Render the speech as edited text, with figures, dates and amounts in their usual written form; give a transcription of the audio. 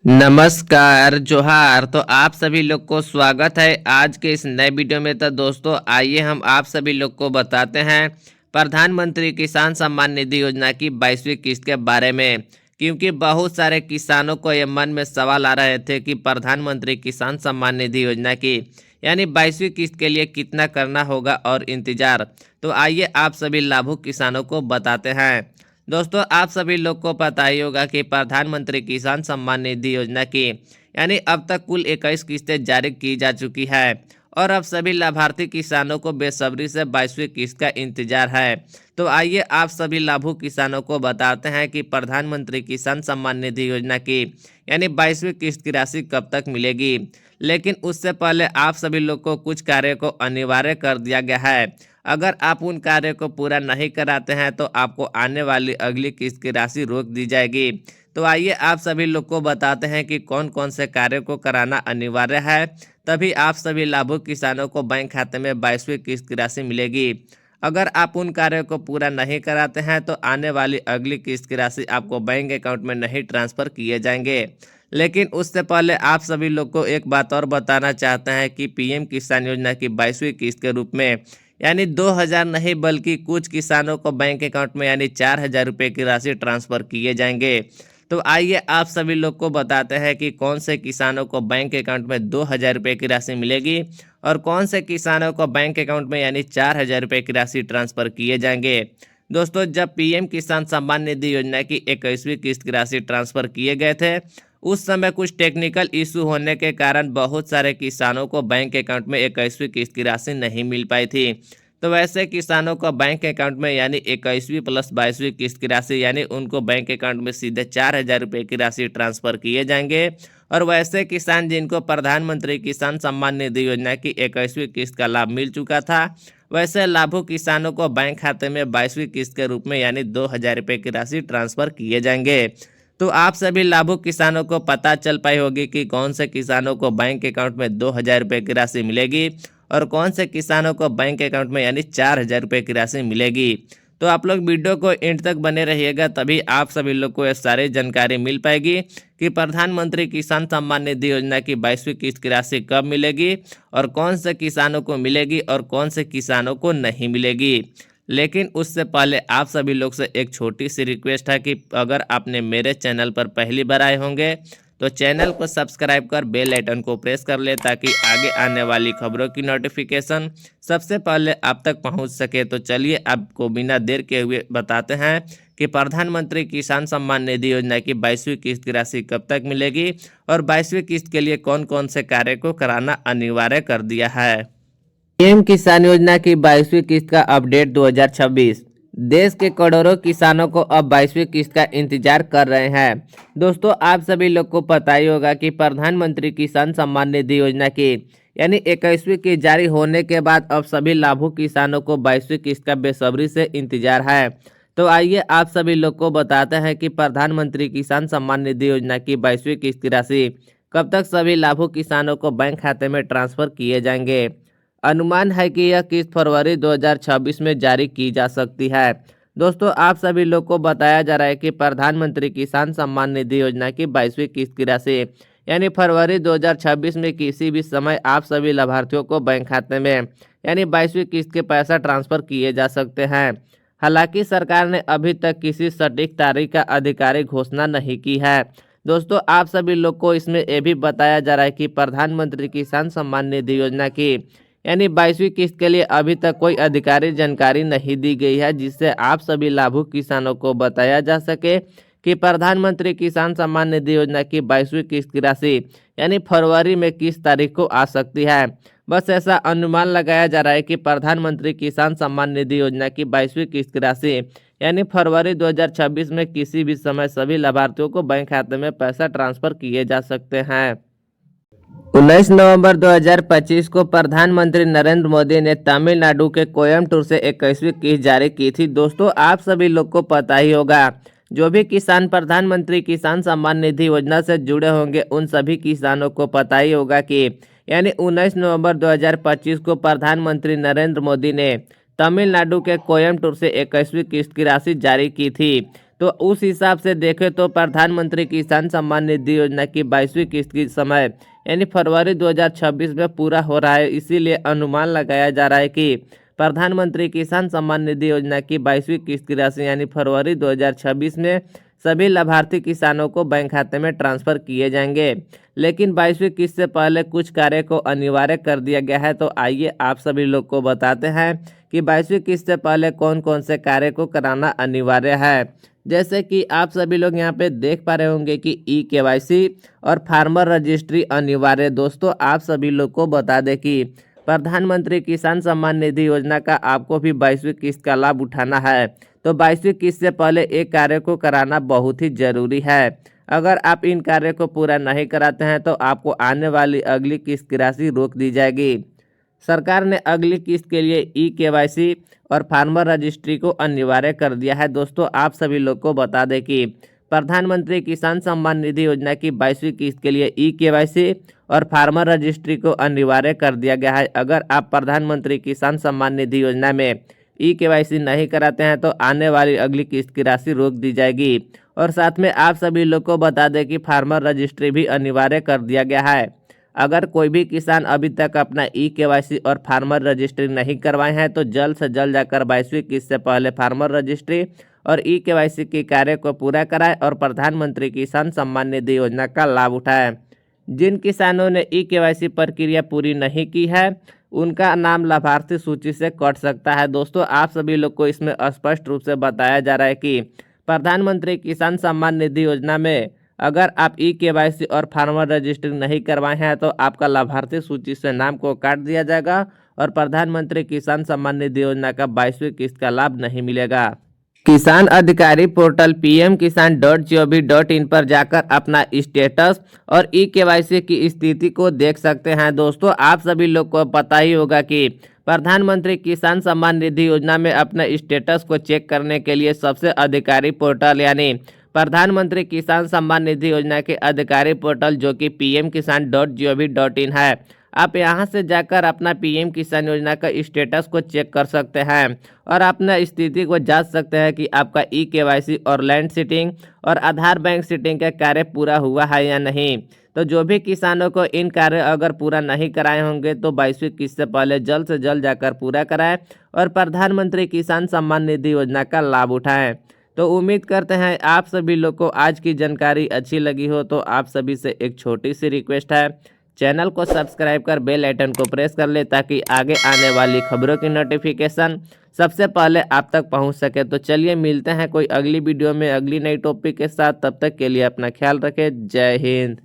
नमस्कार जोहार। तो आप सभी लोग को स्वागत है आज के इस नए वीडियो में। तो दोस्तों आइए हम आप सभी लोग को बताते हैं प्रधानमंत्री किसान सम्मान निधि योजना की 22वीं किस्त के बारे में, क्योंकि बहुत सारे किसानों को ये मन में सवाल आ रहे थे कि प्रधानमंत्री किसान सम्मान निधि योजना की यानी 22वीं किस्त के लिए कितना करना होगा और इंतजार। तो आइए आप सभी लाभुक किसानों को बताते हैं। दोस्तों आप सभी लोग को पता ही होगा कि प्रधानमंत्री किसान सम्मान निधि योजना की यानी अब तक कुल 21 किस्तें जारी की जा चुकी है और अब सभी लाभार्थी किसानों को बेसब्री से 22वीं किस्त का इंतजार है। तो आइए आप सभी लाभुक किसानों को बताते हैं कि प्रधानमंत्री किसान सम्मान निधि योजना की यानी 22वीं किस्त की राशि कब तक मिलेगी। लेकिन उससे पहले आप सभी लोग को कुछ कार्य को अनिवार्य कर दिया गया है। अगर आप उन कार्यों को पूरा नहीं कराते हैं तो आपको आने वाली अगली किस्त की राशि रोक दी जाएगी। तो आइए आप सभी लोग को बताते हैं कि कौन कौन से कार्यों को कराना अनिवार्य है, तभी आप सभी लाभुक किसानों को बैंक खाते में 22वीं किस्त की राशि मिलेगी। अगर आप उन कार्यों को पूरा नहीं कराते हैं तो आने वाली अगली किस्त की राशि आपको बैंक अकाउंट में नहीं ट्रांसफ़र किए जाएंगे। लेकिन उससे पहले आप सभी लोग को एक बात और बताना चाहते हैं कि पीएम किसान योजना की 22वीं किस्त के रूप में यानी 2000 नहीं बल्कि कुछ किसानों को बैंक अकाउंट में यानी 4000 रुपये की राशि ट्रांसफ़र किए जाएंगे। तो आइए आप सभी लोग को बताते हैं कि कौन से किसानों को बैंक अकाउंट में 2000 रुपये की राशि मिलेगी और कौन से किसानों को बैंक अकाउंट में यानी 4000 रुपये की राशि ट्रांसफ़र किए जाएंगे। दोस्तों जब पीएम किसान सम्मान निधि योजना की 21वीं किस्त की राशि ट्रांसफ़र किए गए थे उस समय कुछ टेक्निकल इशू होने के कारण बहुत सारे किसानों को बैंक अकाउंट में 21वीं किस्त की राशि नहीं मिल पाई थी। तो वैसे किसानों को बैंक अकाउंट में यानी 21वीं प्लस 22वीं किस्त की राशि यानी उनको बैंक अकाउंट में सीधे 4000 रुपये की राशि ट्रांसफ़र किए जाएंगे। और वैसे किसान जिनको प्रधानमंत्री किसान सम्मान निधि योजना की 21वीं किस्त का लाभ मिल चुका था वैसे लाभुक किसानों को बैंक खाते में 22वीं किस्त के रूप में यानी 2000 रुपये की राशि ट्रांसफ़र किए जाएंगे। तो आप सभी लाभुक किसानों को पता चल पाई होगी कि कौन से किसानों को बैंक अकाउंट में 2000 रुपये की राशि मिलेगी और कौन से किसानों को बैंक अकाउंट में यानी 4000 रुपये की राशि मिलेगी। तो आप लोग वीडियो को एंड तक बने रहिएगा, तभी आप सभी लोग को यह सारी जानकारी मिल पाएगी कि प्रधानमंत्री किसान सम्मान निधि योजना की 22वीं किस्त की राशि कब मिलेगी और कौन से किसानों को मिलेगी और कौन से किसानों को नहीं मिलेगी। लेकिन उससे पहले आप सभी लोग से एक छोटी सी रिक्वेस्ट है कि अगर आपने मेरे चैनल पर पहली बार आए होंगे तो चैनल को सब्सक्राइब कर बेल आइकन को प्रेस कर ले ताकि आगे आने वाली खबरों की नोटिफिकेशन सबसे पहले आप तक पहुंच सके। तो चलिए आपको बिना देर के हुए बताते हैं कि प्रधानमंत्री किसान सम्मान निधि योजना की 22वीं किस्त की राशि कब तक मिलेगी और 22वीं किस्त के लिए कौन कौन से कार्य को कराना अनिवार्य कर दिया है। पीएम किसान योजना की 22वीं किस्त का अपडेट 2026। देश के करोड़ों किसानों को अब 22वीं किस्त का इंतजार कर रहे हैं। दोस्तों आप सभी लोग को पता ही होगा कि प्रधानमंत्री किसान सम्मान निधि योजना की यानी 21वीं की जारी होने के बाद अब सभी लाभुक किसानों को 22वीं किस्त का बेसब्री से इंतजार है। तो आइए आप सभी लोग को बताते हैं कि प्रधानमंत्री किसान सम्मान निधि योजना की 22वीं किस्त की राशि कब तक सभी लाभुक किसानों को बैंक खाते में ट्रांसफर किए जाएंगे। अनुमान है कि यह किस्त फरवरी 2026 में जारी की जा सकती है। दोस्तों आप सभी लोग को बताया जा रहा है कि प्रधानमंत्री किसान सम्मान निधि योजना की 22वीं किस्त की राशि यानी फरवरी 2026 में किसी भी समय आप सभी लाभार्थियों को बैंक खाते में यानी 22वीं किस्त के पैसा ट्रांसफर किए जा सकते हैं। हालांकि सरकार ने अभी तक किसी सटीक तारीख का आधिकारिक घोषणा नहीं की है। दोस्तों आप सभी लोग को इसमें यह भी बताया जा रहा है कि प्रधानमंत्री किसान सम्मान निधि योजना की यानी 22वीं किस्त के लिए अभी तक कोई आधिकारिक जानकारी नहीं दी गई है, जिससे आप सभी लाभुक किसानों को बताया जा सके कि प्रधानमंत्री किसान सम्मान निधि योजना की 22वीं किस्त की राशि यानी फरवरी में किस तारीख को आ सकती है। बस ऐसा अनुमान लगाया जा रहा है कि प्रधानमंत्री किसान सम्मान निधि योजना की 22वीं किस्त की राशि यानी फरवरी 2026 में किसी भी समय सभी लाभार्थियों को बैंक खाते में पैसा ट्रांसफर किए जा सकते हैं। 19 नवंबर 2025 को प्रधानमंत्री नरेंद्र मोदी ने तमिलनाडु के कोयम्बटूर से 21वीं किस्त जारी की थी। दोस्तों आप सभी लोग को पता ही होगा, जो भी किसान प्रधानमंत्री किसान सम्मान निधि योजना से जुड़े होंगे उन सभी किसानों को पता ही होगा कि यानी 19 नवंबर 2025 को प्रधानमंत्री नरेंद्र मोदी ने तमिलनाडु के कोयम्बटूर से 21वीं किस्त की राशि जारी की थी। तो उस हिसाब से देखें तो प्रधानमंत्री किसान सम्मान निधि योजना की 22वीं किस्त की समय यानी फरवरी 2026 में पूरा हो रहा है। इसीलिए अनुमान लगाया जा रहा है कि प्रधानमंत्री किसान सम्मान निधि योजना की 22वीं किस्त की राशि यानी फरवरी 2026 में सभी लाभार्थी किसानों को बैंक खाते में ट्रांसफर किए जाएंगे। लेकिन 22वीं किस्त से पहले कुछ कार्य को अनिवार्य कर दिया गया है। तो आइए आप सभी लोग को बताते हैं कि 22वीं किस्त से पहले कौन कौन से कार्य को कराना अनिवार्य है। जैसे कि आप सभी लोग यहाँ पे देख पा रहे होंगे कि ई-केवाईसी और फार्मर रजिस्ट्री अनिवार्य। दोस्तों आप सभी लोग को बता दें कि प्रधानमंत्री किसान सम्मान निधि योजना का आपको भी 22वीं किस्त का लाभ उठाना है। तो 22वीं किस्त से पहले एक कार्य को कराना बहुत ही जरूरी है। अगर आप इन कार्य को पूरा नहीं कराते हैं तो आपको आने वाली अगली किस्त की राशि रोक दी जाएगी। सरकार ने अगली किस्त के लिए ई-केवाईसी और फार्मर रजिस्ट्री को अनिवार्य कर दिया है। दोस्तों आप सभी लोग को बता दें कि प्रधानमंत्री किसान सम्मान निधि योजना की 22वीं किस्त के लिए ई-केवाईसी और फार्मर रजिस्ट्री को अनिवार्य कर दिया गया है। अगर आप प्रधानमंत्री किसान सम्मान निधि योजना में ई-केवाईसी नहीं कराते हैं तो आने वाली अगली किस्त की राशि रोक दी जाएगी। और साथ में आप सभी लोग को बता दें कि फार्मर रजिस्ट्री भी अनिवार्य कर दिया गया है। अगर कोई भी किसान अभी तक अपना ई-केवाईसी और फार्मर रजिस्ट्री नहीं करवाए हैं तो जल्द से जल्द जाकर 22वीं किस्त से पहले फार्मर रजिस्ट्री और ई-केवाईसी के कार्य को पूरा कराएं और प्रधानमंत्री किसान सम्मान निधि योजना का लाभ उठाएं। जिन किसानों ने ई-केवाईसी प्रक्रिया पूरी नहीं की है उनका नाम लाभार्थी सूची से कट सकता है। दोस्तों आप सभी लोग को इसमें स्पष्ट रूप से बताया जा रहा है कि प्रधानमंत्री किसान सम्मान निधि योजना में अगर आप ई-केवाईसी और फार्मर रजिस्ट्री नहीं करवाए हैं तो आपका लाभार्थी सूची से नाम को काट दिया जाएगा और प्रधानमंत्री किसान सम्मान निधि योजना का 22वीं किस्त का लाभ नहीं मिलेगा। किसान अधिकारी पोर्टल pmkisan.gov.in पर जाकर अपना स्टेटस और ई-केवाईसी की स्थिति को देख सकते हैं। दोस्तों आप सभी लोग को पता ही होगा कि प्रधानमंत्री किसान सम्मान निधि योजना में अपने स्टेटस को चेक करने के लिए सबसे अधिकारी पोर्टल यानी प्रधानमंत्री किसान सम्मान निधि योजना के अधिकारी पोर्टल जो कि pmkisan.gov.in है। आप यहां से जाकर अपना पीएम किसान योजना का स्टेटस को चेक कर सकते हैं और अपना स्थिति को जांच सकते हैं कि आपका ई-केवाईसी और लैंड सीटिंग और आधार बैंक सीटिंग का कार्य पूरा हुआ है या नहीं। तो जो भी किसानों को इन कार्य अगर पूरा नहीं कराए होंगे तो 22वीं किस्त से पहले जल्द से जल्द जाकर पूरा कराएं और प्रधानमंत्री किसान सम्मान निधि योजना का लाभ उठाएं। तो उम्मीद करते हैं आप सभी लोग को आज की जानकारी अच्छी लगी हो। तो आप सभी से एक छोटी सी रिक्वेस्ट है, चैनल को सब्सक्राइब कर बेल आइकन को प्रेस कर ले ताकि आगे आने वाली खबरों की नोटिफिकेशन सबसे पहले आप तक पहुंच सके। तो चलिए मिलते हैं कोई अगली वीडियो में अगली नई टॉपिक के साथ। तब तक के लिए अपना ख्याल रखें। जय हिंद।